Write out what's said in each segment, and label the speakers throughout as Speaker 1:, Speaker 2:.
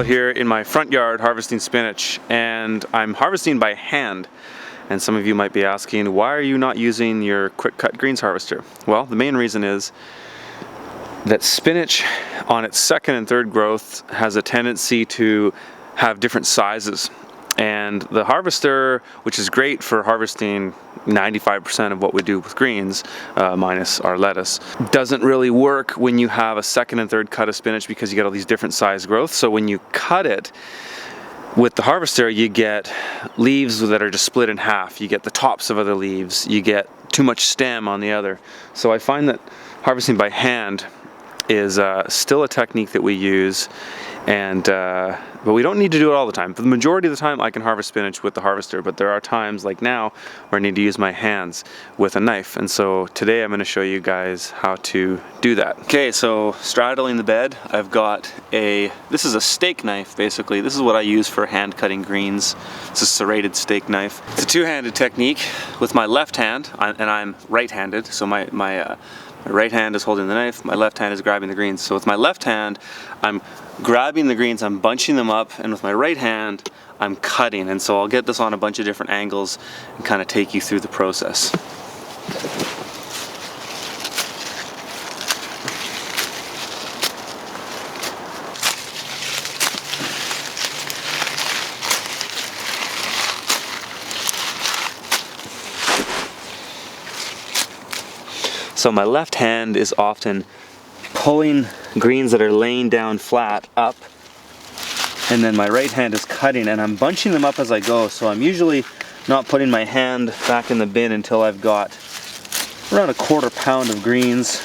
Speaker 1: here in my front yard harvesting spinach, and I'm harvesting by hand. And some of you might be asking, why are you not using your quick cut greens harvester? Well, the main reason is that spinach on its second and third growth has a tendency to have different sizes. And the harvester, which is great for harvesting 95% of what we do with greens, minus our lettuce, doesn't really work when you have a second and third cut of spinach because you get all these different size growths. So when you cut it with the harvester, you get leaves that are just split in half. You get the tops of other leaves. You get too much stem on the other. So I find that harvesting by hand is still a technique that we use, and but we don't need to do it all the time. For the majority of the time I can harvest spinach with the harvester, but there are times like now where I need to use my hands with a knife, and so today I'm going to show you guys how to do that. Okay, so straddling the bed, I've got this is a steak knife basically. This is what I use for hand cutting greens. It's a serrated steak knife. It's a two-handed technique with my left hand, and I'm right-handed, so my right hand is holding the knife, my left hand is grabbing the greens. So with my left hand, I'm grabbing the greens, I'm bunching them up, and with my right hand, I'm cutting. And so I'll get this on a bunch of different angles and kind of take you through the process. So my left hand is often pulling greens that are laying down flat up, and then my right hand is cutting, and I'm bunching them up as I go. So I'm usually not putting my hand back in the bin until I've got around a quarter pound of greens.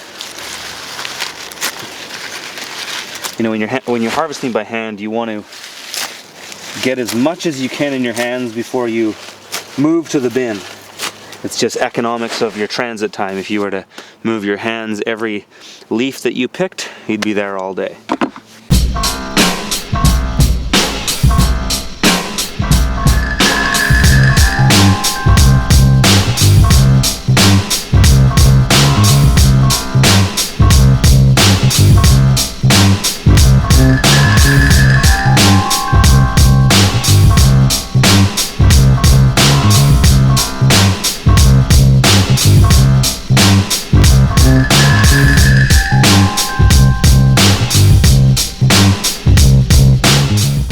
Speaker 1: You know, when you're harvesting by hand, you want to get as much as you can in your hands before you move to the bin. It's just economics of your transit time. If you were to move your hands every leaf that you picked, you'd be there all day.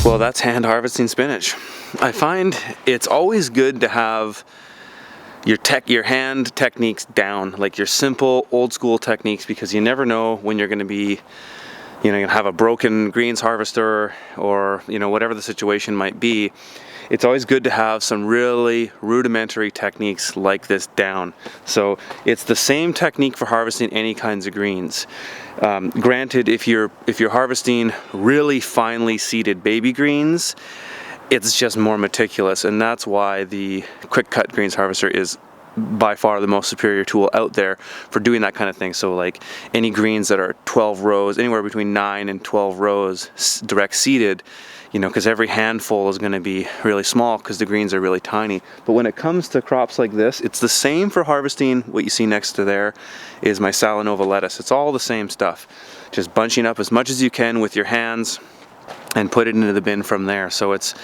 Speaker 1: Well, that's hand harvesting spinach. I find it's always good to have your hand techniques down, like your simple old school techniques, because you never know when you're going to be, you know, you're gonna have a broken greens harvester, or you know, whatever the situation might be. It's always good to have some really rudimentary techniques like this down. So it's the same technique for harvesting any kinds of greens. Granted, if you're harvesting really finely seeded baby greens, it's just more meticulous, and that's why the quick cut greens harvester is by far the most superior tool out there for doing that kind of thing. So like any greens that are 12 rows, anywhere between 9 and 12 rows direct seeded, you know, because every handful is going to be really small because the greens are really tiny. But when it comes to crops like this, it's the same for harvesting. What you see next to there is my Salanova lettuce. It's all the same stuff. Just bunching up as much as you can with your hands and put it into the bin from there. So it's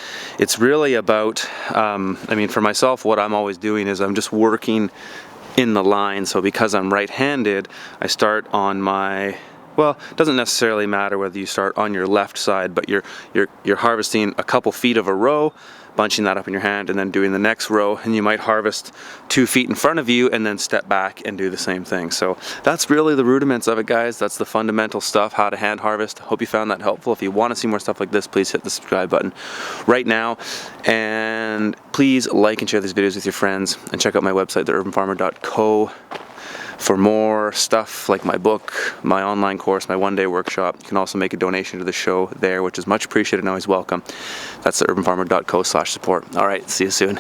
Speaker 1: really about, I mean, for myself, what I'm always doing is I'm just working in the line. So because I'm right-handed, I start on my, well, it doesn't necessarily matter whether you start on your left side, but you're harvesting a couple feet of a row, bunching that up in your hand, and then doing the next row, and you might harvest 2 feet in front of you and then step back and do the same thing. So that's really the rudiments of it, guys. That's the fundamental stuff, how to hand harvest. Hope you found that helpful. If you want to see more stuff like this, please hit the subscribe button right now, and please like and share these videos with your friends, and check out my website, theurbanfarmer.co, for more stuff like my book, my online course, my one-day workshop. You can also make a donation to the show there, which is much appreciated and always welcome. That's theurbanfarmer.co/support. All right, see you soon.